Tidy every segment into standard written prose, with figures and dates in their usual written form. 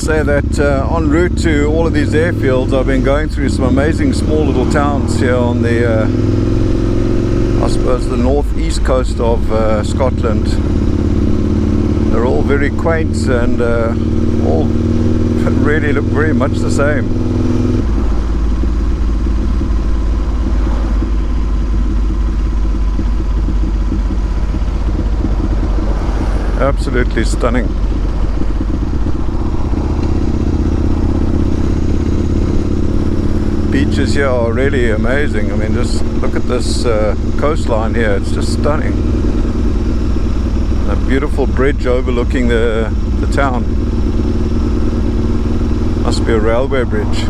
must say that en route to all of these airfields, I've been going through some amazing small little towns here on the, I suppose, the northeast coast of Scotland. They're all very quaint and all really look very much the same. Absolutely stunning. Beaches here are really amazing. I mean, just look at this coastline here, it's just stunning. A beautiful bridge overlooking the town. Must be a railway bridge.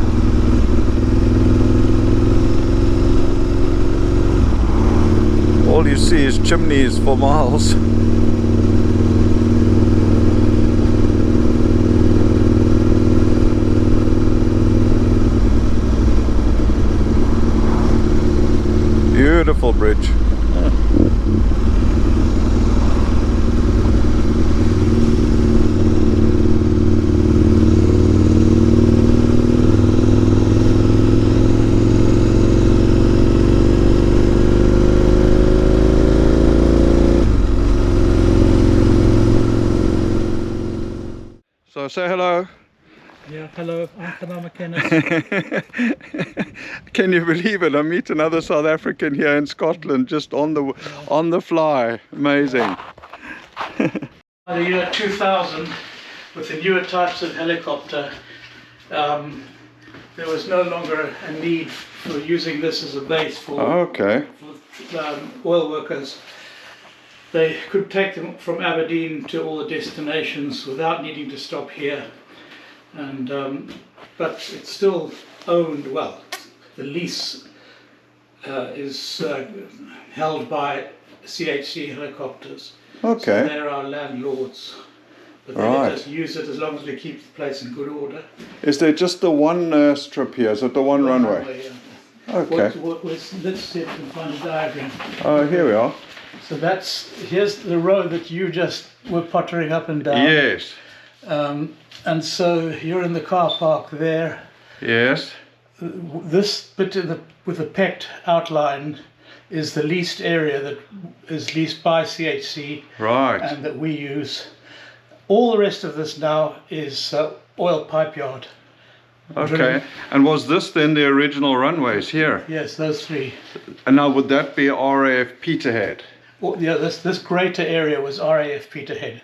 All you see is chimneys for miles. Beautiful bridge. So say hello. Yeah, hello, I'm Kanama Kenneth. Can you believe it? I meet another South African here in Scotland just on the fly. Amazing. By the year 2000, with the newer types of helicopter, there was no longer a need for using this as a base for oil workers. They could take them from Aberdeen to all the destinations without needing to stop here. And but it's still owned. Well, the lease is held by CHC Helicopters. Okay. So they're our landlords, but they let us use it as long as we keep the place in good order. Is there just the one strip here? Is it the one runway? Yeah. Okay. Let's see if we can find a diagram. Oh, here we are. So here's the road that you just were pottering up and down. Yes. And so you're in the car park there. Yes. This bit with the pecked outline is the leased area that is leased by CHC. Right. And that we use. All the rest of this now is oil pipe yard. Okay. Drilling. And was this then the original runways here? Yes, those three. And now would that be RAF Peterhead? Well, yeah, this greater area was RAF Peterhead.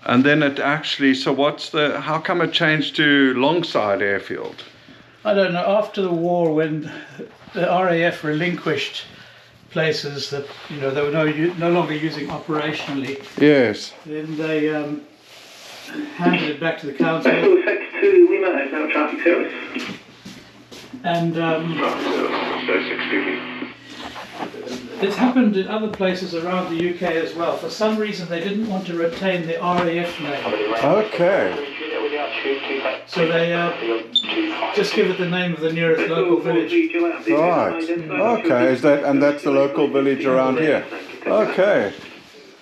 And then it actually, so how come it changed to Longside Airfield? I don't know, after the war, when the RAF relinquished places that, you know, they were no longer using operationally. Yes. Then they handed it back to the council. We might have now traffic service. And it's happened in other places around the UK as well. For some reason they didn't want to retain the RAF name. Okay. So they just give it the name of the nearest local village. Right. Okay. And that's the local village around here? Okay.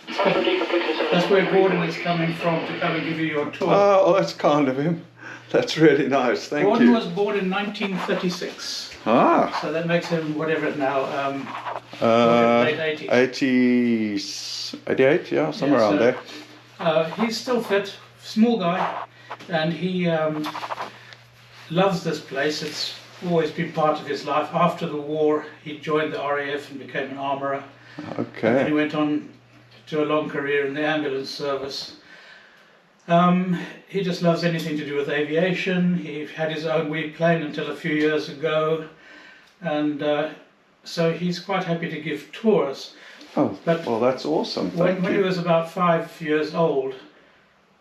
That's where Gordon is coming from to come and give you your tour. Oh, that's kind of him. That's really nice. Thank Gordon you. was born in 1936. Ah. So that makes him whatever it now. Late 80s. 88, yeah, somewhere around there. He's still fit, small guy, and he loves this place. It's always been part of his life. After the war, he joined the RAF and became an armourer. Okay. And then he went on to a long career in the ambulance service. He just loves anything to do with aviation. He had his own wee plane until a few years ago, and so he's quite happy to give tours. Oh, but well, that's awesome. When he was about 5 years old,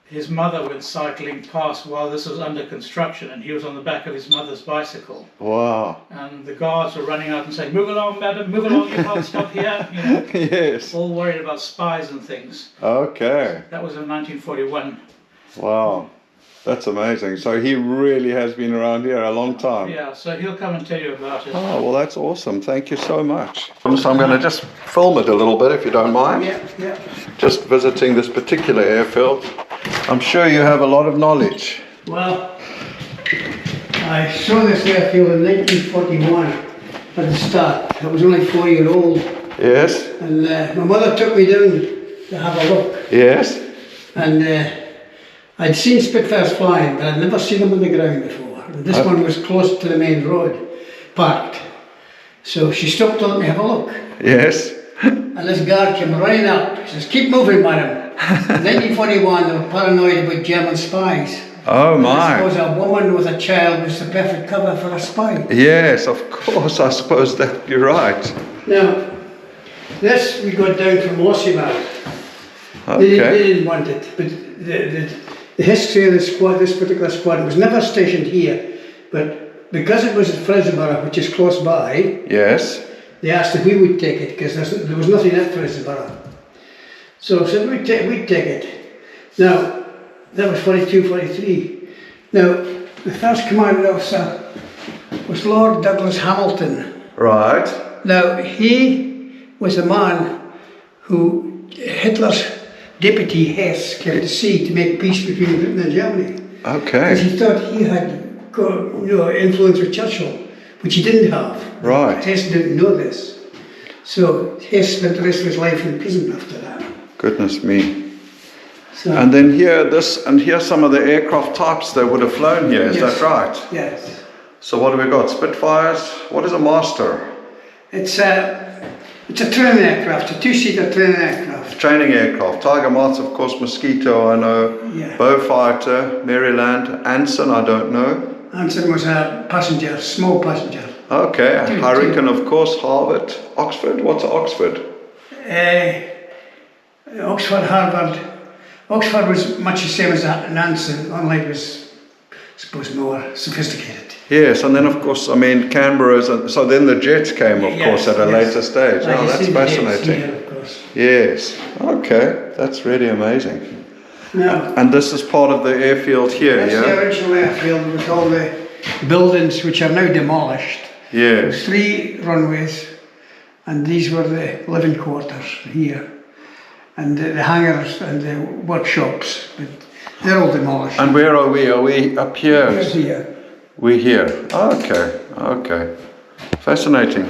his mother went cycling past while this was under construction, and he was on the back of his mother's bicycle. Wow. And the guards were running out and saying, "Move along, madam, move along, you can't stop here." You know, yes. all worried about spies and things. Okay. That was in 1941. Wow. That's amazing. So he really has been around here a long time. Yeah, so he'll come and tell you about it. Oh, well, that's awesome. Thank you so much. So I'm going to just film it a little bit, if you don't mind. Yeah. Just visiting this particular airfield. I'm sure you have a lot of knowledge. Well, I saw this airfield in 1941 at the start. I was only 4-year-old, Yes. and my mother took me down to have a look. Yes. And I'd seen Spitfires flying, but I'd never seen them on the ground before. And this one was close to the main road, parked. So she stopped to let me have a look. Yes. And this guard came running up. He says, "Keep moving, madam." In 1941, they were paranoid about German spies. Oh I my. suppose a woman with a child was the perfect cover for a spy. Yes, of course. I suppose that you're right. Now, this we got down from Lossiemar. They Okay. didn't want it, but the history of the squad, this particular squad, was never stationed here, but because it was at Fraserburgh, which is close by, Yes. they asked if we would take it, because there was nothing at Fraserburgh. So I said we'd take it. Now, that was 42, 43. Now, the first commanding officer was Lord Douglas Hamilton. Right. Now, he was the man who Hitler's deputy Hess came to see to make peace between Britain and Germany. Because he Okay. thought he had influence with Churchill, which he didn't have. Right. Hess didn't know this. So Hess spent the rest of his life in prison after that. Goodness me. So, And then here's some of the aircraft types that would have flown here. Is Yes. that right? yes. So what have we got? Spitfires. What is a master? It's a training aircraft, a two-seater training aircraft. Training aircraft. Tiger Moths, of course. Mosquito, I know. Yeah. Beaufighter, Maryland, Anson, I don't know. Anson was a passenger, small passenger. Okay. Two. Hurricane, of course. Harvard. Oxford. What's Oxford? Oxford, Harvard. Oxford was much the same as an Anson, only it was, I suppose, more sophisticated. Yes, and then of course, I mean, Canberra's, and so then the jets came, of course, at a later stage. Like Oh, you that's see the jets fascinating. here, of course. Yes. Okay, that's really amazing. Now, And this is part of the airfield here, that's yeah? the original airfield with all the buildings which are now demolished. There was Yes. 3 runways, and these were the living quarters here, and the hangars and the workshops, but they're all demolished. And where are we? Are we up here? Here's here. We're here. Okay, okay. Fascinating.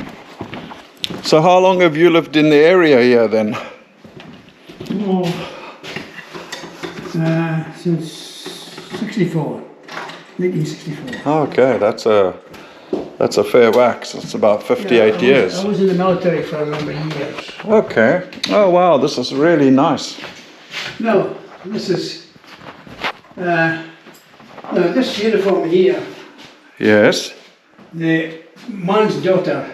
So how long have you lived in the area here then? Since 64, 1964. Okay, that's a fair wax. It's about 58 years. I was in the military for a number of years. Okay. Oh wow, this is really nice. No, this is, this uniform here, Yes. the man's daughter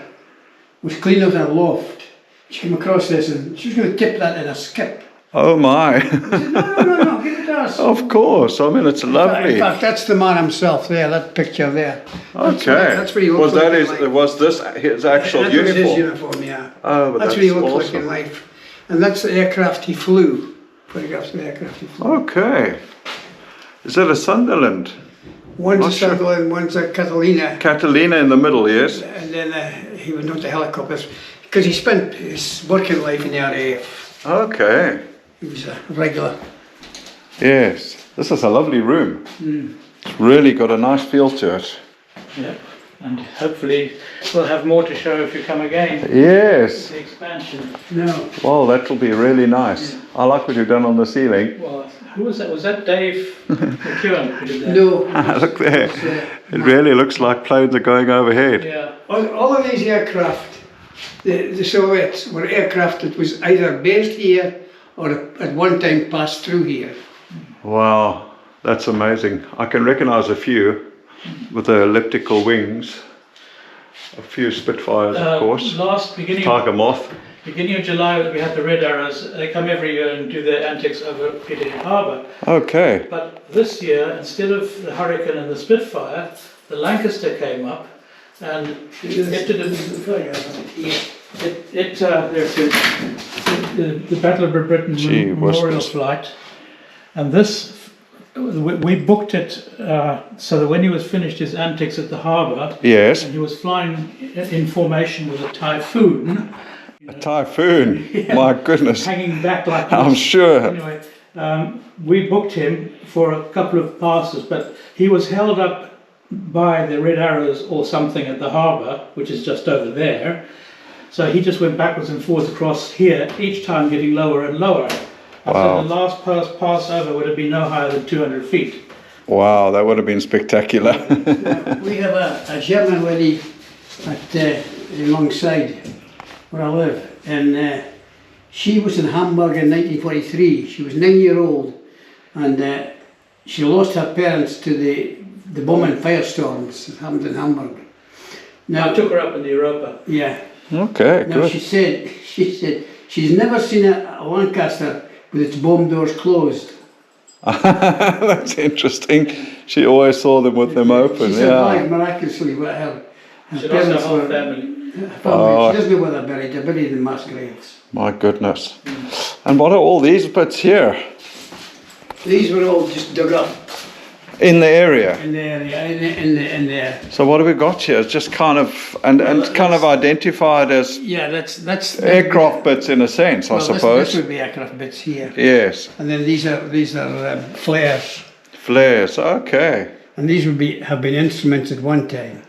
was cleaning out her loft. She came across this and she was going to tip that in a skip. Oh my. I said, no, give it to us. Of course. I mean, it's In lovely. fact, that's the man himself there, that picture there. Okay. That's what he looks like in life. Was this his actual That was uniform? his uniform, yeah. Oh, but That's what he that's looked like awesome. in life. And that's the aircraft he flew. Photographs of the aircraft he flew. Okay. Is that a Sunderland? One's Oh, a sure. Sunderland, one's a Catalina. Catalina in the middle, yes? And then he went on to helicopters because he spent his working life in the RAF. Okay. He was a regular. Yes. This is a lovely room. It's really got a nice feel to it. Yeah, and hopefully we'll have more to show if you come again. Yes. The expansion. No, Well, that'll be really nice. I like what you've done on the ceiling. Well, who was that? Was that Dave McEwen who did that? no. Look there. It really looks like planes are going overhead. Yeah. All of these aircraft, the Soviets, were aircraft that was either based here or at one time passed through here. Wow, that's amazing. I can recognize a few with the elliptical wings. A few Spitfires, of course. Tiger Moth. Beginning of July, we had the Red Arrows. They come every year and do their antics over Peterhead Harbour. Okay. But this year, instead of the Hurricane and the Spitfire, the Lancaster came up, and it did the Battle of Britain Memorial Flight, and this we booked it so that when he was finished his antics at the harbour, Yes. and he was flying in formation with a typhoon. A typhoon. My goodness. Hanging back like this. I'm sure. Anyway, we booked him for a couple of passes, but he was held up by the Red Arrows or something at the harbour, which is just over there. So he just went backwards and forwards across here, each time getting lower and lower. Wow. So the last pass over would have been no higher than 200 feet. Wow, that would have been spectacular. We have a German lady at Longside, where I live, and she was in Hamburg in 1943. She was 9-year-old, and she lost her parents to the bombing firestorms that happened in Hamburg. Now I took her up in the Europa. Yeah. Okay, Now good. she said she's never seen a Lancaster with its bomb doors closed. That's interesting. She always saw them with them open. She survived Yeah. miraculously with her She lost her parents whole were. family. Oh. She doesn't know where they're buried. They're buried in mass graves. My goodness. And what are all these bits here These were all just dug up in the area? in the area, in the. So what have we got here? It's just kind of and kind of identified as Yeah, that's aircraft bits in a sense, I well, suppose. This would be aircraft bits here, Yes, and then these are flares, flares. Okay. and these would have been instruments at one time.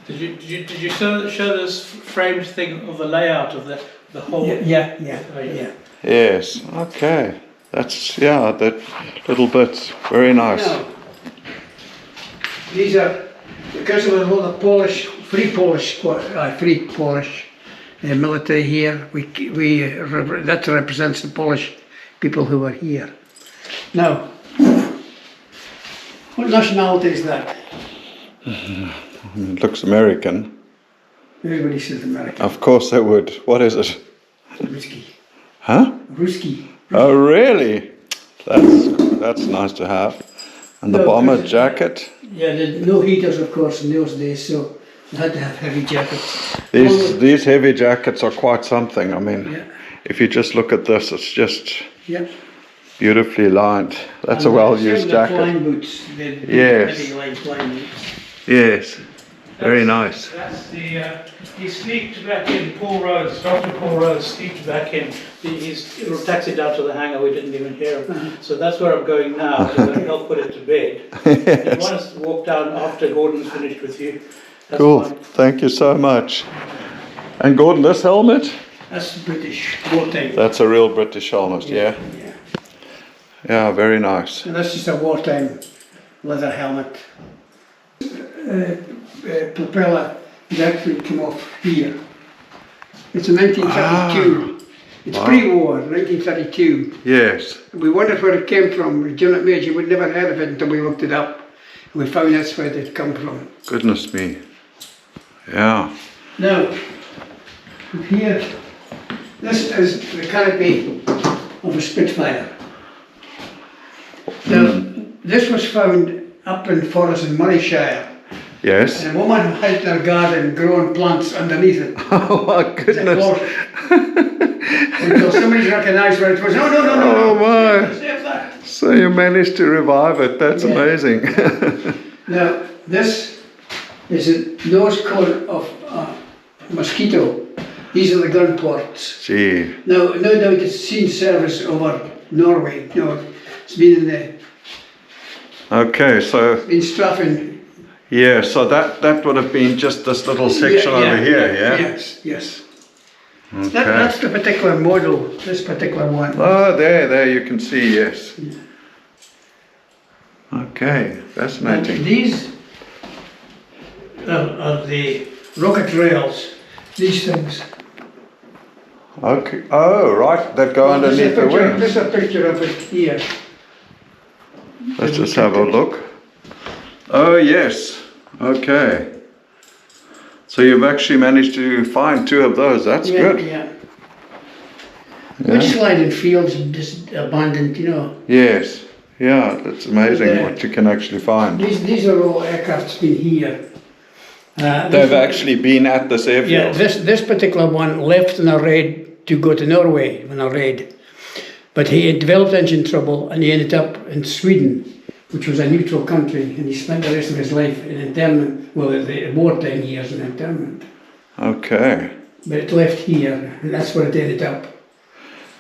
Did you show this framed thing of the layout of the whole? Yeah. Oh, yeah. Yes. Okay. That's that little bits. Very nice. Now, these are because of a lot of free Polish military here. That represents the Polish people who were here. Now, what nationality is that? It looks American. Everybody says American. Of course they would. What is it? Ruski. Huh? Ruski. Oh, really? That's nice to have. And the No, bomber because- jacket. Yeah, there were no heaters, of course, in those days, so they had to have heavy jackets. These heavy jackets are quite something. I mean, Yeah. if you just look at this, it's just Yeah. beautifully lined. That's a And well-used same with jacket. Flying boots. The Yes. heavy line flying boots. Yes, very nice. That's he sneaked back in, Paul Rose, Dr. Paul Rose sneaked back in. He's taxied down to the hangar, we didn't even hear him. So that's where I'm going now, to help put it to bed. If you want us to walk down after Gordon's finished with you, that's Cool. fine. Thank you so much. And Gordon, this helmet? That's British wartime. That's a real British helmet, yeah? Yeah. Yeah, very nice. And that's just a wartime leather helmet. Propeller is actually come off here. It's a 1932. It's Wow. pre-war, 1932. Yes. We wondered where it came from. Lieutenant Major, we'd never heard of it until we looked it up. And we found that's where it had come from. Goodness me. Yeah. Now, here, this is the canopy of a Spitfire. Now, this was found up in Forest in Murrayshire. Yes. And a woman had their garden growing plants underneath it. Oh my It's a goodness. closet. Until somebody recognised where it was. No. Oh my. Save that. So you managed to revive it. That's Yeah. amazing. Now, this is a nose cone of a mosquito. These are the gun ports. Gee. Now, no doubt it's seen service over Norway. No, it's been in the Okay, so in Straffen. yeah, so that would have been just this little section over here, yeah? Yes. Okay. That's the particular model, this particular one. Oh, there you can see, yes. Okay, And fascinating. these are the rocket rails, these things. Okay. Oh, right, that go underneath the wings. There's a picture of it here. Let's just have a look. Oh, yes. Okay. So you've actually managed to find two of those. That's good. Yeah. Yeah. Which sliding fields are just abandoned, you know. Yes. Yeah, that's amazing There. what you can actually find. These are all aircraft's been here. They've actually been at this airfield. Yeah, this particular one left on a raid to go to Norway on a raid. But he had developed engine trouble and he ended up in Sweden, which was a neutral country, and he spent the rest of his life in internment, well, the wartime years in internment. Okay. But it left here, and that's where it ended up.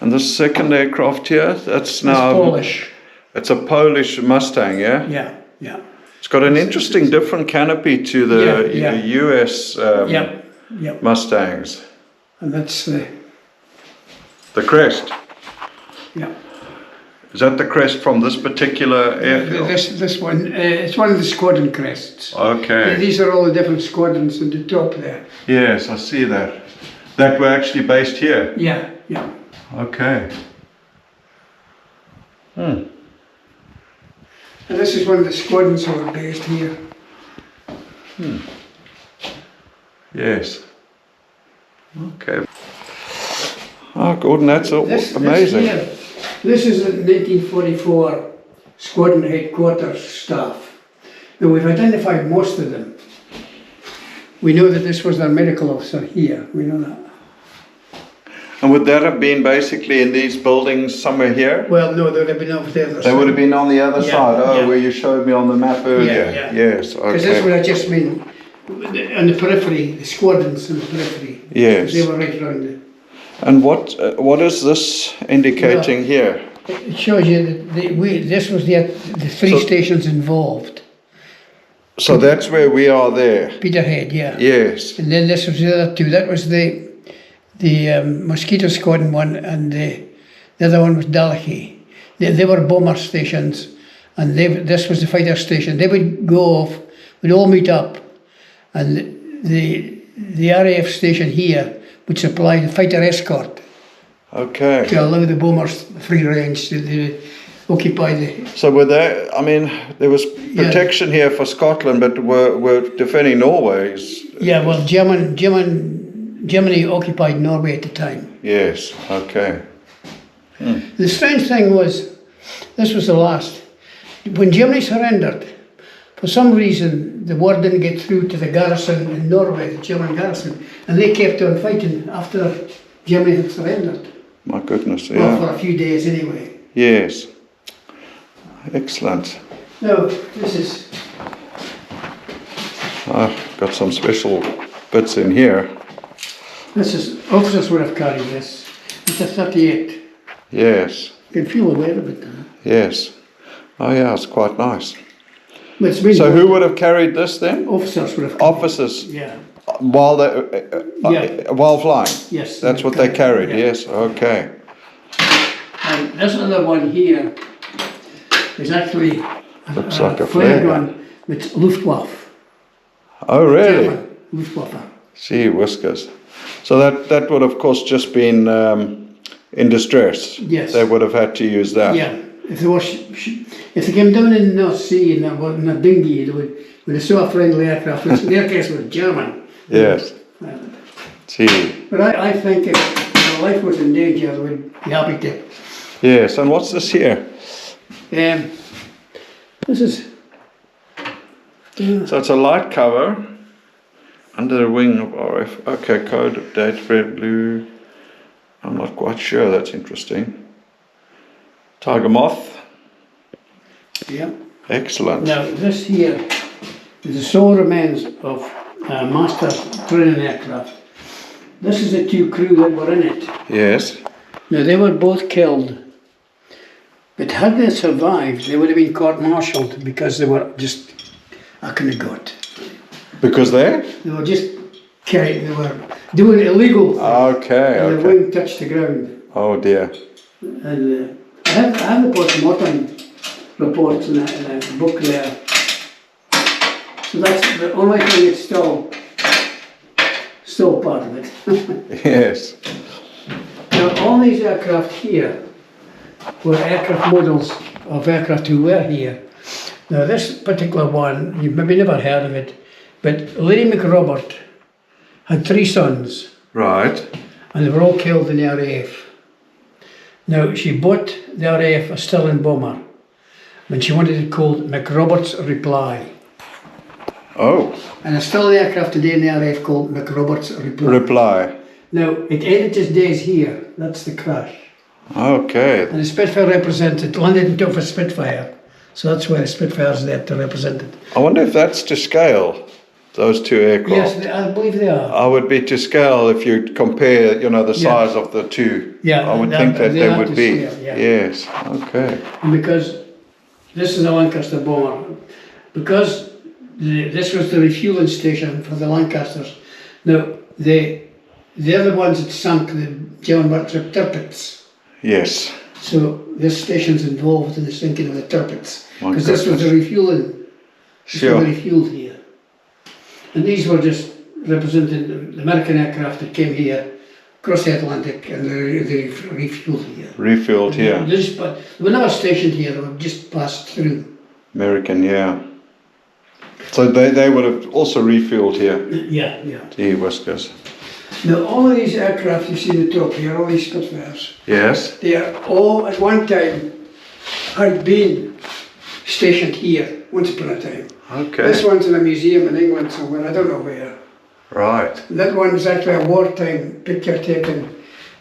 And the second aircraft here, that's now... It's Polish. It's a Polish Mustang, yeah? Yeah, yeah. It's got an interesting different canopy to the Yeah, yeah. US Yep, yep. Mustangs. And that's The crest. yeah. Is that the crest from this particular airfield? This one, it's one of the squadron crests. Okay. These are all the different squadrons at the top there. Yes, I see that. That were actually based here? Yeah, yeah. Okay. And this is one of the squadrons that were based here. Yes. Okay. Oh, Gordon, that's amazing. This is the 1944 squadron headquarters staff. Now we've identified most of them. We know that this was their medical officer here, we know that. And would that have been basically in these buildings somewhere here? Well, no, they would have been over there. They would have been on the other Yeah, side, yeah. where you showed me on the map earlier. Yeah. Yes, Because this would okay. have just been on the periphery, the squadrons in the periphery. Yes. They were right around it. And what is this indicating here? It shows you that this was the three So- stations involved. So that's where we are there. Peterhead, yeah. Yes. And then this was the other two. That was the Mosquito Squadron one, and the other one was Dalkey. They were bomber stations, and this was the fighter station. They would go off, we'd all meet up, and the RAF station here would supply the fighter escort Okay. to allow the bombers free range to occupy the... So were there, I mean, there was protection here for Scotland, but were defending Norway's? Yeah, well, Germany occupied Norway at the time. Yes, okay. The strange thing was, this was the last. When Germany surrendered, for some reason the word didn't get through to the garrison in Norway, the German garrison, and they kept on fighting after Germany had surrendered. My goodness, Well, yeah. for a few days anyway. Yes. Excellent. Now, this is, I've got some special bits in here. officers would have carried this. It's a 38. Yes, You can feel the weight of it. yes. Oh yeah, it's quite nice. But it's been So who would have carried this then? officers would have carried. Officers Yeah, while while flying. yes. That's what they carried. Yeah. Yes. Okay. And this other one here is actually Looks like a flare flare gun with Luftwaffe. Oh really? German Luftwaffe. Gee whiskers. So that would of course just been in distress. Yes. They would have had to use that. Yeah, if they came down in the North Sea in a dinghy, when they saw a friendly aircraft, which in their case was German. Yes. Gee. But I think if their life was in danger, they would be happy to. Yes. And what's this here? This is. So it's a light cover under the wing of RF. Okay, code of date, red, blue. I'm not quite sure. That's interesting. Tiger moth. Yeah. Excellent. Now this here is the sole remains of master training aircraft. This is the two crew that were in it. Yes. Now they were both killed, but had they survived, they would have been court-martialed because they were just a kind of got. Because they? They were just carrying. They were doing illegal things. Okay. And the Okay. wing touched the ground. Oh dear. And I have the post-mortem reports in a book there. So that's the only thing that's still part of it. Yes. Now all these aircraft here were aircraft models of aircraft who were here. Now this particular one, you've maybe never heard of it, but Lady McRobert had 3 sons, Right. and they were all killed in the RAF. Now she bought the RAF a Stirling bomber, and she wanted it called McRobert's Reply. Oh. And there's still an aircraft today in the RAF called McRobert's Reply. Reply. Now it ended its days here, that's the crash. Okay. And the Spitfire represented London took for Spitfire, so that's why the Spitfire's there to represent it. I wonder if that's to scale. those two aircraft? Yes, I believe they are. I would be to scale if you compare, you know, the Yeah. size of the two. Yeah, I would think that they they have would to be. scale, yeah. Yes. Okay. And because this is a Lancaster bomber, because this was the refueling station for the Lancasters. Now, they're the ones that sunk the German battleship Tirpitz. Yes. So this station's involved in the sinking of the Tirpitz. My Because this was the refueling. Sure. They refueled here. And these were just representing the American aircraft that came here, across the Atlantic, and they refueled here. Refueled here. But they were never stationed here, they were just passed through. American, yeah. So they would have also refueled here. Yeah, yeah. Gee whiskers. Now all of these aircraft you see in the top here, all these Spitfires, Yes. they are all at one time had been stationed here, once upon a time. Okay. This one's in a museum in England somewhere, I don't know where. Right. That one is actually a wartime picture taken.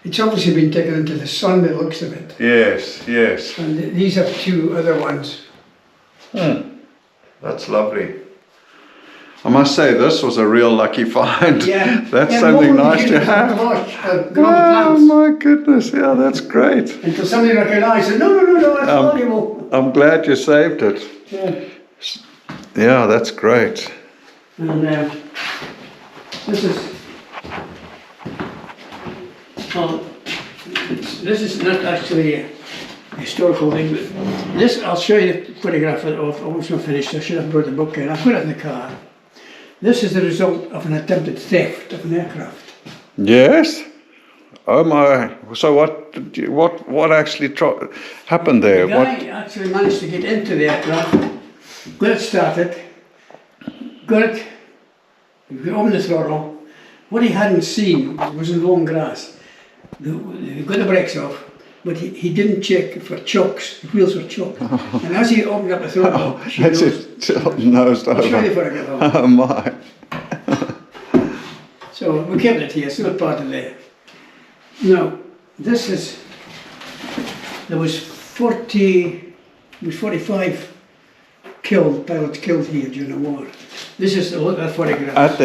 It's obviously been taken into the sun, by the looks of it. Yes, yes. And these are two other ones. That's lovely. I must say, this was a real lucky find. Yeah. That's Yeah, something nobody nice knew to it was a have. Glock, Grand Oh Lance. my goodness, yeah, that's great. Until somebody recognised it. No, that's valuable. I'm glad you saved it. Yeah. Yeah, that's great. And this is, well, this is not actually a historical thing, but this, I'll show you the photograph of, I was not finished, I should have brought the book in, I put it in the car. This is the result of an attempted theft of an aircraft. Yes. Oh my. So what actually happened there? The guy actually managed to get into the aircraft, got it started, got on the throttle. What he hadn't seen was in long grass. He got the brakes off, but he didn't check for chocks. The wheels were chocked. And as he opened up the throttle, she That's nosed. it. Nosed I'll show you over. before I get home. Oh my. So we kept it here, still part of there. Now, this is, there was 45 pilots killed here during the war. This is a look at photograph. At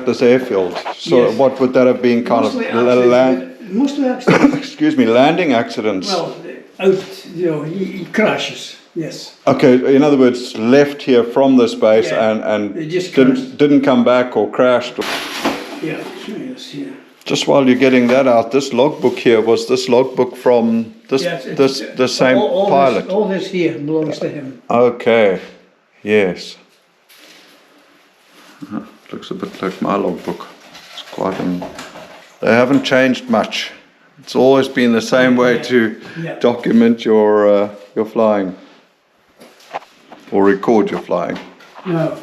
this airfield. So Yes. what would that have been, kind Mostly of accidents, mostly accidents. excuse me, landing accidents? Well, he crashes, yes. Okay, in other words, left here from this base Yeah, and they just crashed. didn't come back or crashed. Yeah, yes, yeah. Just while you're getting that out, this logbook here, was this logbook from the same pilot? All this here belongs to him. Okay, yes. Looks a bit like my logbook. It's quite they haven't changed much. It's always been the same way to document your flying or record your flying. No,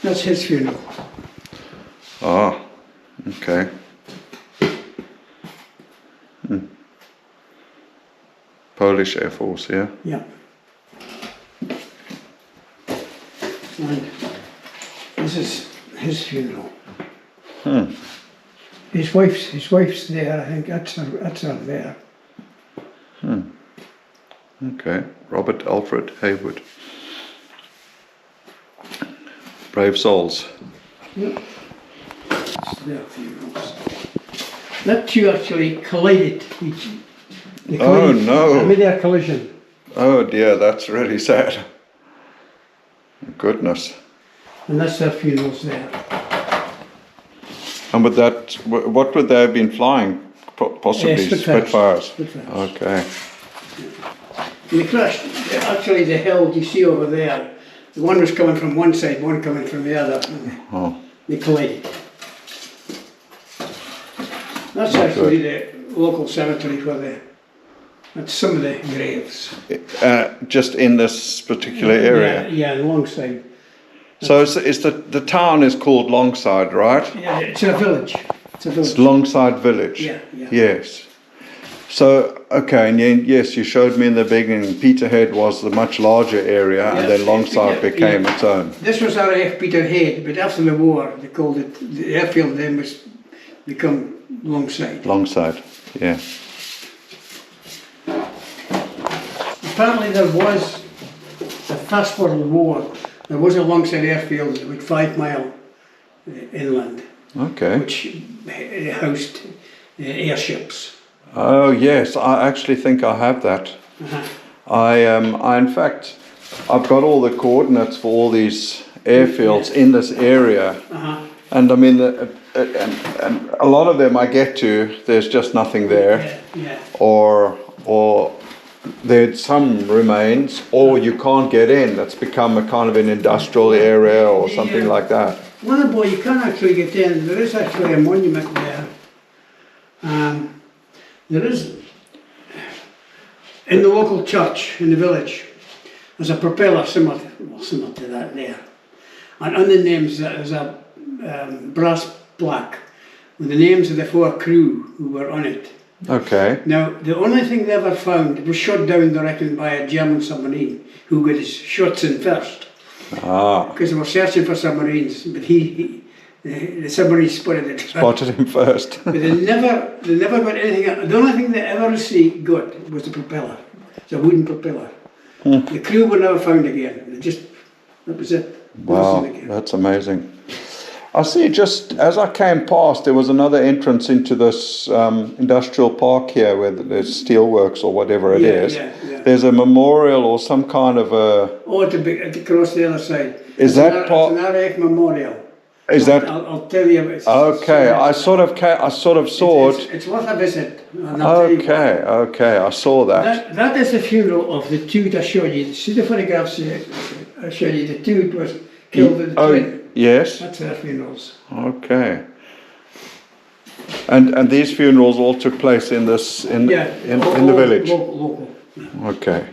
that's his funeral. Ah, okay. Polish Air Force, yeah? Yeah. And this is his funeral. His wife's there, I think that's her there. Okay, Robert Alfred Haywood. Brave souls. Yeah. It's their funerals. That two actually collided. They Oh, no. They made a collision. Oh dear, that's really sad. Goodness. And that's their funerals there. And with that, what would they have been flying? Possibly Spitfires. Spitfires. Okay. And they crashed. Actually, the hill you see over there, the one was coming from one side, one coming from the other. Oh. They collided. That's actually the local cemetery where that's some of the graves. Just in this particular area. Yeah, Longside. So is the town is called Longside, right? Yeah, it's a village. It's a village. It's Longside Village. Yeah. Yes. So, okay, and yes, you showed me in the beginning, Peterhead was the much larger area, and then Longside became its own. This was RAF Peterhead, but after the war, they called it, the airfield then was become Longside. Longside, yeah. Apparently there was, the First World War, There was a Longside Airfield about 5 mile inland, Okay. which housed airships. Oh yes, I actually think I have that. I in fact, I've got all the coordinates for all these airfields in this area, and I mean, and a lot of them I get to, there's just nothing there, or there's some remains, or you can't get in. That's become a kind of an industrial area or something like that. Wonderboy, you can't actually get in. There is actually a monument there. There is, in the local church in the village, there's a propeller similar to that there. And on the names there's a brass plaque with the names of the 4 crew who were on it. Okay. Now, the only thing they ever found, it was shot down, I reckon, by a German submarine who got his shots in first. Because they were searching for submarines, but the submarine spotted it. Spotted him first. But they never got anything. The only thing they ever got was the propeller. It's a wooden propeller. The crew were never found again. That was it. Wow, that's amazing. I see, just as I came past, there was another entrance into this industrial park here where there's steelworks or whatever it is. Yeah. There's a memorial or some kind of a... Oh, at across the other side. Is that part... It's an RAF memorial. Is that... I'll tell you. Okay, I sort of saw it. It's worth a visit. Okay, I saw that. That is the funeral of the two that I showed you. See the photographs I showed you? The two was killed in the twin. Yes. That's their funerals. Okay. And these funerals all took place in this in the village. Local. Okay.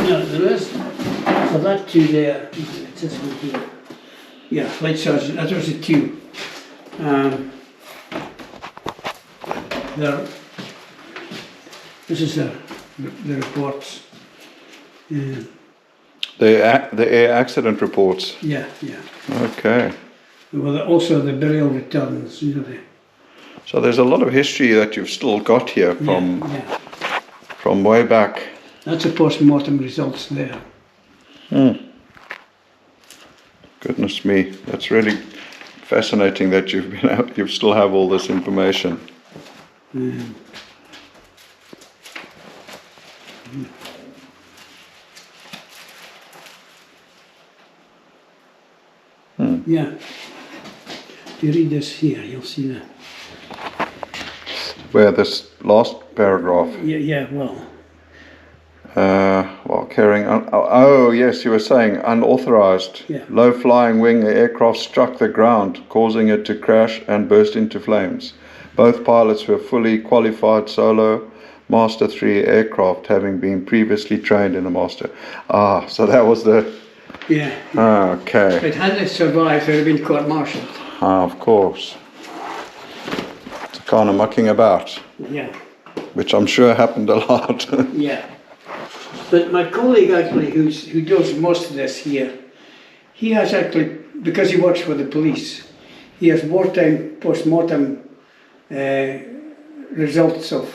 No, there is. So that two there. It's this one here. Yeah, flight sergeant. That was the two. This is the reports. The air accident reports. Yeah. Okay. Well, also the burial returns, So there's a lot of history that you've still got here from way back. That's the post-mortem results there. Goodness me, that's really fascinating that you still have all this information. Yeah. If you read this here, you'll see that. Where this last paragraph? Yeah, well. While carrying yes, you were saying unauthorized. Yeah. Low flying wing, the aircraft struck the ground, causing it to crash and burst into flames. Both pilots were fully qualified solo Master 3 aircraft, having been previously trained in the Master. So that was the... Yeah. Okay. But had they survived, they'd have been court-martialed. Of course. It's kind of mucking about. Yeah. Which I'm sure happened a lot. Yeah. But my colleague actually, who does most of this here, he has actually, because he works for the police, he has wartime, post-mortem results of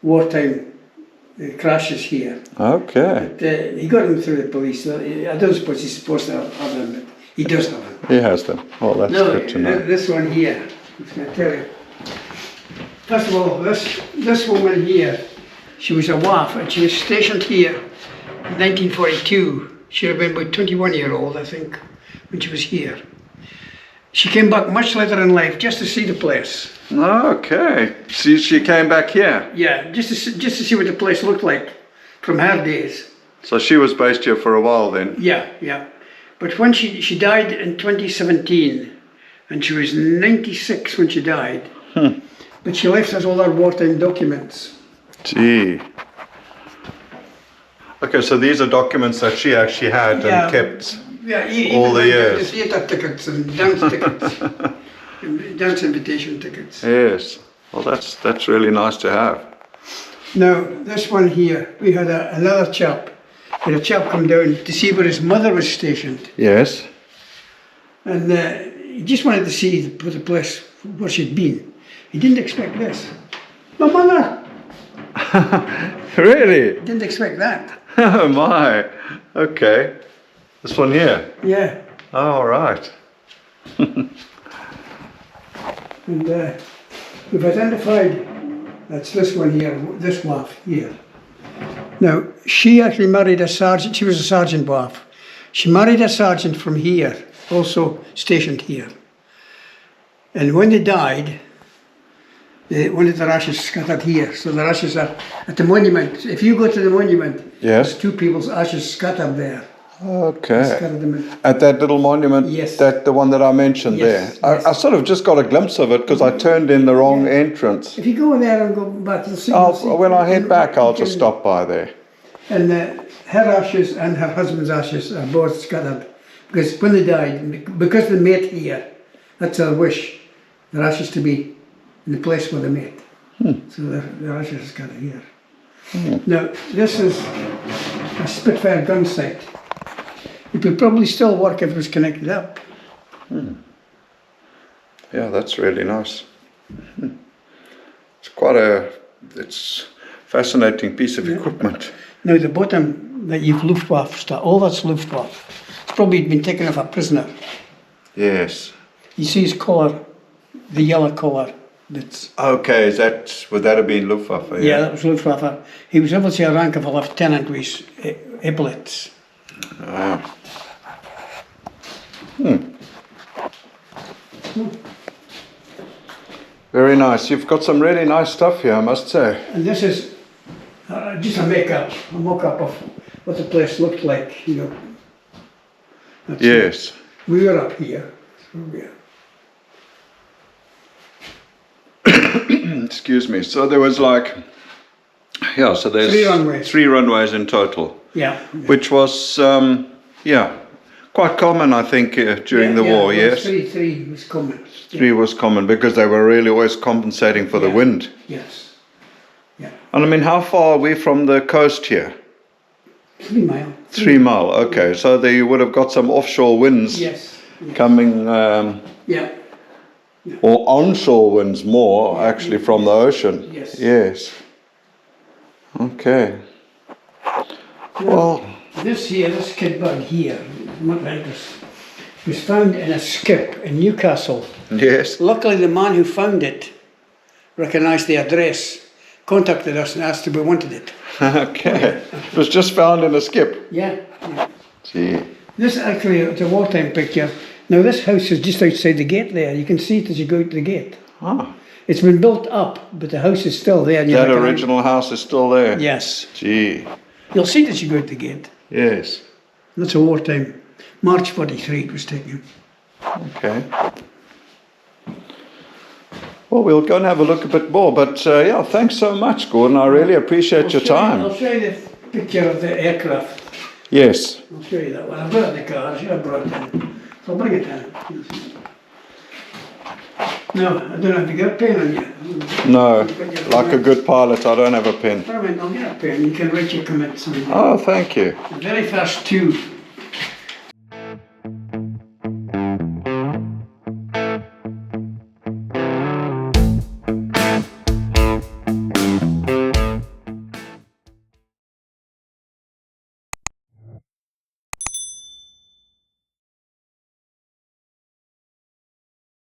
wartime crashes here. Okay. But, he got them through the police. I don't suppose he's supposed to have them, but he does have them. He has them. Well, that's good to know. This one here, I was going to tell you. First of all, this woman here, she was a WAF and she was stationed here in 1942. She would have been about 21-year-old, I think, when she was here. She came back much later in life just to see the place. Okay. She came back here? Yeah, just to see what the place looked like from her days. So she was based here for a while then? Yeah. But when she died in 2017, and she was 96 when she died, but she left us all her wartime documents. Gee. Okay, so these are documents that she actually had and kept all the years. The theatre tickets and dance tickets, and dance invitation tickets. Yes, well that's really nice to have. Now, this one here, we had another chap. We had a chap come down to see where his mother was stationed. Yes. And he just wanted to see the place where she'd been. He didn't expect this. My mother! Really? Didn't expect that. Oh my. Okay. This one here. Yeah. Oh, all right. And we've identified, that's this one here, this WAF here. Now, she actually married a sergeant, she was a sergeant WAF. She married a sergeant from here, also stationed here. And when they died, one of their ashes scattered here. So their ashes are at the monument. If you go to the monument, Yes. there's two people's ashes scattered there. Okay. Scattered them in. At that little monument, Yes. the one that I mentioned Yes, there. yes. I sort of just got a glimpse of it because I turned in the wrong entrance. If you go there and go back, you'll see. You'll see When I head back, I'll just you can- stop by there. And her ashes and her husband's ashes are both scattered. Because when they died, because they met here, that's their wish, their ashes to be in the place where they met. So their ashes are scattered here. Now, this is a Spitfire gun sight. It would probably still work if it was connected up. Yeah, that's really nice. It's fascinating piece of equipment. Now, the bottom that you've Luftwaffe stuff, all that's Luftwaffe. It's probably been taken off a prisoner. Yes. You see his collar, the yellow collar. That's Okay, would that have been Luftwaffe? yeah, that was Luftwaffe. He was obviously a rank of a lieutenant with his epaulets. Wow. Very nice. You've got some really nice stuff here, I must say. And this is just a mock-up of what the place looked like, you know. That's Yes. We were up here. So Excuse me. So there was so there's 3 runways. 3 runways in total, yeah. which was, quite common, I think, during the war, well, yes? 3 was common. 3 was common because they were really always compensating for the wind. Yes. Yeah. And I mean, how far are we from the coast here? 3 mile. 3 mile, okay. So they would have got some offshore winds Yes. coming, Yeah. or onshore winds more, actually, from the ocean. Yes. Yes. Okay. Well, This kid bug here, not like this, was found in a skip in Newcastle. yes. Luckily, the man who found it recognised the address, contacted us and asked if we wanted it. Okay. It was just found in a skip. Yeah. Gee. This actually, it's a wartime picture. Now this house is just outside the gate there. You can see it as you go out the gate. Ah. It's been built up, but the house is still there. and you That recognize- original house is still there? Yes. Gee. You'll see it as you go out the gate. Yes. That's a wartime. March 43 it was taken. Okay. Well, we'll go and have a look a bit more, but thanks so much, Gordon. I really appreciate your time. I'll show you the picture of the aircraft. Yes. I'll show you that one. I've got it in the car. I should have brought it in. So I'll bring it in. No, I don't have to get a pen on you. No, like a good pilot, I don't have a pen. I'll get a pen. You can write your comments on it. Oh, thank you. The very first 2